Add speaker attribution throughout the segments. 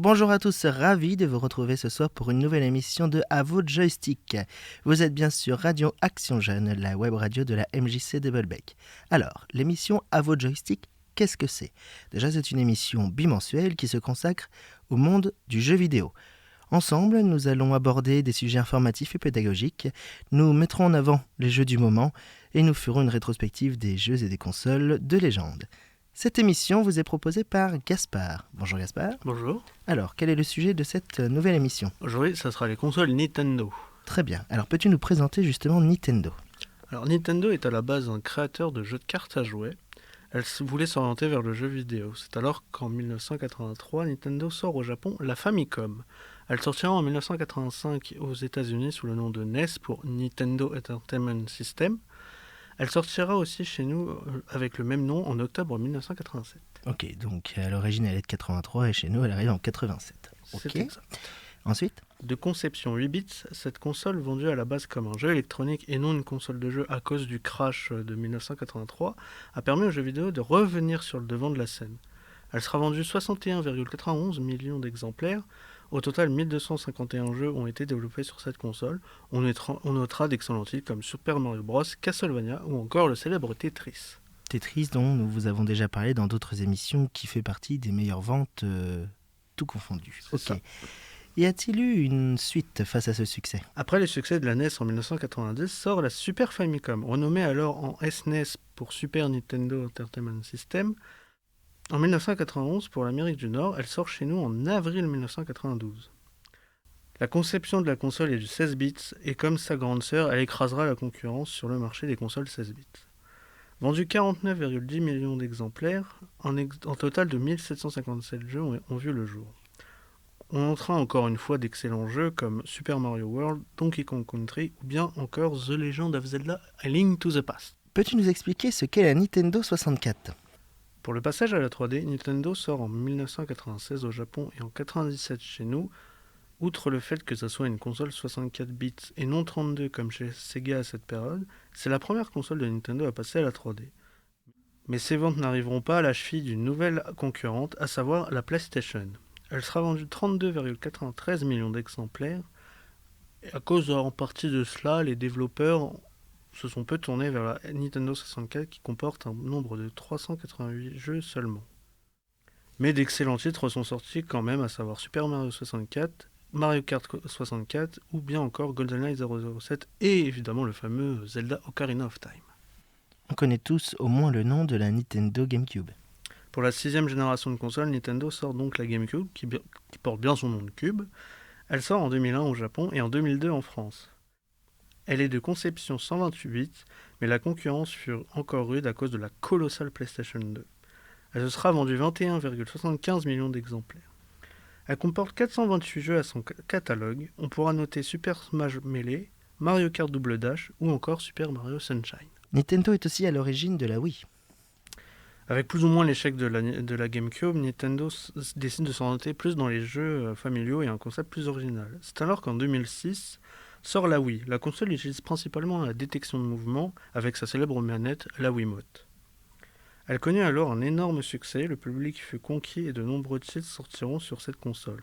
Speaker 1: bonjour à tous, ravi de vous retrouver ce soir pour une nouvelle émission de À vos joysticks. Vous êtes bien sûr Radio Action Jeune, la web radio de la MJC de Bolbec. Alors, l'émission À vos joysticks, qu'est-ce que c'est ? Déjà, c'est une émission bimensuelle qui se consacre au monde du jeu vidéo. Ensemble, nous allons aborder des sujets informatifs et pédagogiques, nous mettrons en avant les jeux du moment et nous ferons une rétrospective des jeux et des consoles de légende. Cette émission vous est proposée par Gaspard. Bonjour Gaspard.
Speaker 2: Bonjour.
Speaker 1: Alors, quel est le sujet de cette nouvelle émission ?
Speaker 2: Aujourd'hui, ça sera les consoles Nintendo.
Speaker 1: Très bien. Alors, peux-tu nous présenter justement Nintendo ?
Speaker 2: Alors, Nintendo est à la base un créateur de jeux de cartes à jouer. Elle voulait s'orienter vers le jeu vidéo. C'est alors qu'en 1983, Nintendo sort au Japon la Famicom. Elle sortira en 1985 aux États-Unis sous le nom de NES pour Nintendo Entertainment System. Elle sortira aussi chez nous avec le même nom en octobre 1987.
Speaker 1: Ok, donc à l'origine elle est de 83 et chez nous elle arrive en 87. Ok.
Speaker 2: C'est exact.
Speaker 1: Ensuite ?
Speaker 2: De conception 8 bits, cette console vendue à la base comme un jeu électronique et non une console de jeu à cause du crash de 1983 a permis aux jeux vidéo de revenir sur le devant de la scène. Elle sera vendue 61,91 millions d'exemplaires. Au total, 1251 jeux ont été développés sur cette console. On notera d'excellents titres comme Super Mario Bros, Castlevania ou encore le célèbre Tetris.
Speaker 1: Tetris dont nous vous avons déjà parlé dans d'autres émissions qui fait partie des meilleures ventes tout confondu.
Speaker 2: C'est ça.
Speaker 1: Y a-t-il eu une suite face à ce succès ?
Speaker 2: Après le succès de la NES en 1990, sort la Super Famicom, renommée alors en SNES pour Super Nintendo Entertainment System. En 1991, pour l'Amérique du Nord, elle sort chez nous en avril 1992. La conception de la console est du 16 bits et comme sa grande sœur, elle écrasera la concurrence sur le marché des consoles 16 bits. Vendu 49,10 millions d'exemplaires, en total de 1757 jeux ont vu le jour. On notera encore une fois d'excellents jeux comme Super Mario World, Donkey Kong Country ou bien encore The Legend of Zelda A Link to the Past.
Speaker 1: Peux-tu nous expliquer ce qu'est la Nintendo 64 ?
Speaker 2: Pour le passage à la 3D, Nintendo sort en 1996 au Japon et en 1997 chez nous. Outre le fait que ce soit une console 64 bits et non 32 comme chez Sega à cette période, c'est la première console de Nintendo à passer à la 3D. Mais ces ventes n'arriveront pas à la cheville d'une nouvelle concurrente, à savoir la PlayStation. Elle sera vendue 32,93 millions d'exemplaires. Et à cause en partie de cela, les développeurs se sont peu tournés vers la Nintendo 64 qui comporte un nombre de 388 jeux seulement. Mais d'excellents titres sont sortis quand même, à savoir Super Mario 64, Mario Kart 64 ou bien encore GoldenEye 007 et évidemment le fameux Zelda Ocarina of Time.
Speaker 1: On connaît tous au moins le nom de la Nintendo GameCube.
Speaker 2: Pour la 6e génération de consoles, Nintendo sort donc la GameCube qui porte bien son nom de cube. Elle sort en 2001 au Japon et en 2002 en France. Elle est de conception 128 bits, mais la concurrence fut encore rude à cause de la colossale PlayStation 2. Elle se sera vendue 21,75 millions d'exemplaires. Elle comporte 428 jeux à son catalogue. On pourra noter Super Smash Melee, Mario Kart Double Dash ou encore Super Mario Sunshine.
Speaker 1: Nintendo est aussi à l'origine de la Wii.
Speaker 2: Avec plus ou moins l'échec de la GameCube, Nintendo décide de s'orienter plus dans les jeux familiaux et un concept plus original. C'est alors qu'en 2006 sort la Wii. La console utilise principalement la détection de mouvement avec sa célèbre manette, la Wiimote. Elle connut alors un énorme succès, le public fut conquis et de nombreux titres sortiront sur cette console.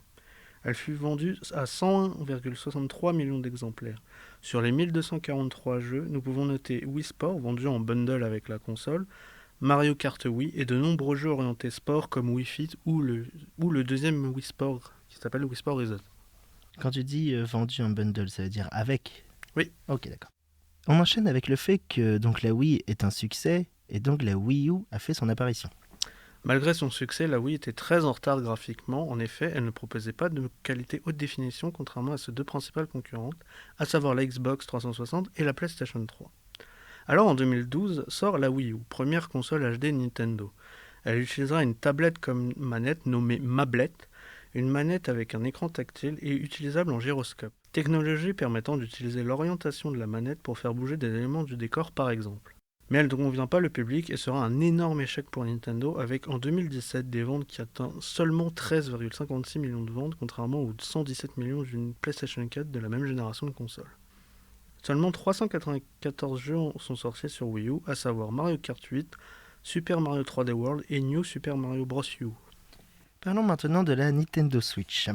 Speaker 2: Elle fut vendue à 101,63 millions d'exemplaires. Sur les 1243 jeux, nous pouvons noter Wii Sport, vendu en bundle avec la console, Mario Kart Wii et de nombreux jeux orientés sport comme Wii Fit ou le deuxième Wii Sport qui s'appelle Wii Sport Resort.
Speaker 1: Quand tu dis vendu en bundle, ça veut dire avec ?
Speaker 2: Oui.
Speaker 1: Ok, d'accord. On enchaîne avec le fait que donc la Wii est un succès et donc la Wii U a fait son apparition.
Speaker 2: Malgré son succès, la Wii était très en retard graphiquement. En effet, elle ne proposait pas de qualité haute définition contrairement à ses deux principales concurrentes, à savoir la Xbox 360 et la PlayStation 3. Alors en 2012 sort la Wii U, première console HD Nintendo. Elle utilisera une tablette comme manette nommée Mablette, une manette avec un écran tactile et utilisable en gyroscope. Technologie permettant d'utiliser l'orientation de la manette pour faire bouger des éléments du décor par exemple. Mais elle ne convient pas le public et sera un énorme échec pour Nintendo avec en 2017 des ventes qui atteignent seulement 13,56 millions de ventes contrairement aux 117 millions d'une PlayStation 4 de la même génération de consoles. Seulement 394 jeux sont sortis sur Wii U, à savoir Mario Kart 8, Super Mario 3D World et New Super Mario Bros. U.
Speaker 1: Parlons maintenant de la Nintendo Switch.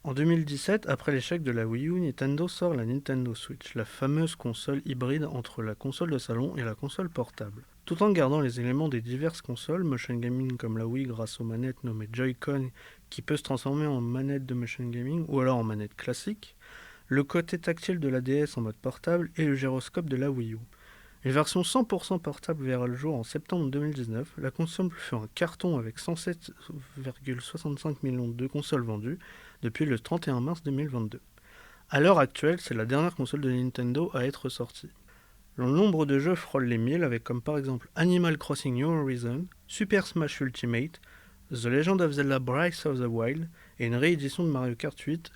Speaker 2: En 2017, après l'échec de la Wii U, Nintendo sort la Nintendo Switch, la fameuse console hybride entre la console de salon et la console portable. Tout en gardant les éléments des diverses consoles, motion gaming comme la Wii grâce aux manettes nommées Joy-Con qui peut se transformer en manette de motion gaming ou alors en manette classique, le côté tactile de la DS en mode portable et le gyroscope de la Wii U. Une version 100% portable verra le jour en septembre 2019, la console fut un carton avec 107,65 millions de consoles vendues depuis le 31 mars 2022. À l'heure actuelle, c'est la dernière console de Nintendo à être sortie. Le nombre de jeux frôle les 1000 avec comme par exemple Animal Crossing New Horizons, Super Smash Ultimate, The Legend of Zelda Breath of the Wild et une réédition de Mario Kart 8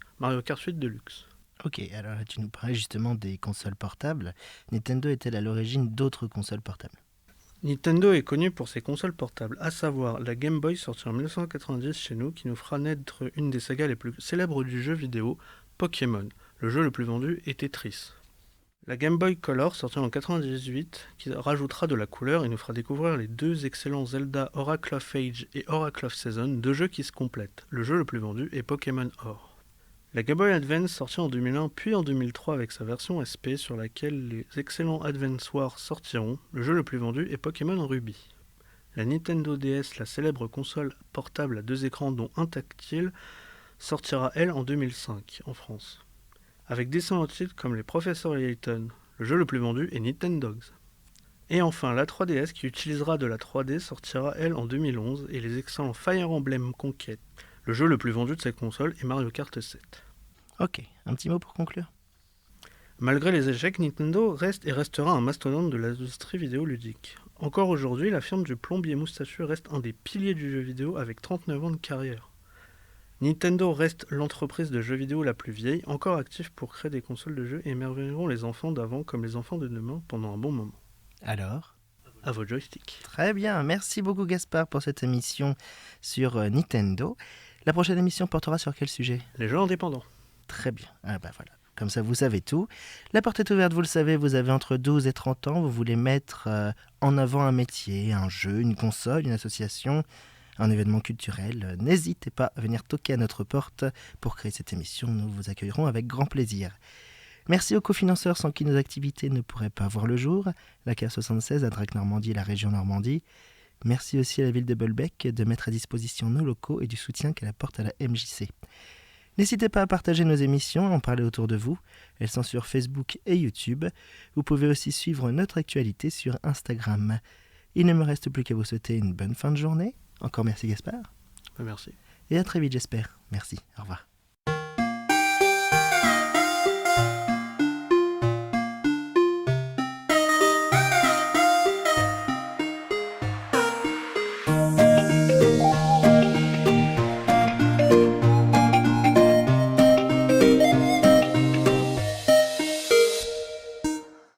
Speaker 2: Deluxe.
Speaker 1: Ok, alors tu nous parlais justement des consoles portables. Nintendo est-elle à l'origine d'autres consoles portables?
Speaker 2: Nintendo est connu pour ses consoles portables, à savoir la Game Boy sortie en 1990 chez nous, qui nous fera naître une des sagas les plus célèbres du jeu vidéo, Pokémon. Le jeu le plus vendu est Tetris. La Game Boy Color sortie en 1998, qui rajoutera de la couleur et nous fera découvrir les deux excellents Zelda Oracle of Age et Oracle of Season, deux jeux qui se complètent. Le jeu le plus vendu est Pokémon Or. La Game Boy Advance sortie en 2001 puis en 2003 avec sa version SP sur laquelle les excellents Advance Wars sortiront, le jeu le plus vendu est Pokémon Ruby. La Nintendo DS, la célèbre console portable à deux écrans dont un tactile, sortira elle en 2005 en France. Avec d'excellents titres comme les Professeurs Layton, le jeu le plus vendu est Nintendogs. Et enfin la 3DS qui utilisera de la 3D sortira elle en 2011 et les excellents Fire Emblem Conquest. Le jeu le plus vendu de cette console est Mario Kart 7.
Speaker 1: Ok, un petit mot pour conclure.
Speaker 2: Malgré les échecs, Nintendo reste et restera un mastodonte de l'industrie vidéoludique. Encore aujourd'hui, la firme du plombier moustachu reste un des piliers du jeu vidéo avec 39 ans de carrière. Nintendo reste l'entreprise de jeux vidéo la plus vieille, encore active pour créer des consoles de jeux et émerveilleront les enfants d'avant comme les enfants de demain pendant un bon moment.
Speaker 1: Alors,
Speaker 2: à vos joysticks.
Speaker 1: Très bien, merci beaucoup Gaspard pour cette émission sur Nintendo. La prochaine émission portera sur quel sujet?
Speaker 2: Les jeux indépendants.
Speaker 1: Très bien, ah bah voilà. Comme ça, vous savez tout. La porte est ouverte, vous le savez, vous avez entre 12 et 30 ans, vous voulez mettre en avant un métier, un jeu, une console, une association, un événement culturel. N'hésitez pas à venir toquer à notre porte pour créer cette émission. Nous vous accueillerons avec grand plaisir. Merci aux cofinanceurs sans qui nos activités ne pourraient pas voir le jour, la CAF 76, à Drac-Normandie et la région Normandie. Merci aussi à la ville de Bolbec de mettre à disposition nos locaux et du soutien qu'elle apporte à la MJC. N'hésitez pas à partager nos émissions et en parler autour de vous. Elles sont sur Facebook et YouTube. Vous pouvez aussi suivre notre actualité sur Instagram. Il ne me reste plus qu'à vous souhaiter une bonne fin de journée. Encore merci Gaspard.
Speaker 2: Merci.
Speaker 1: Et à très vite j'espère. Merci. Au revoir.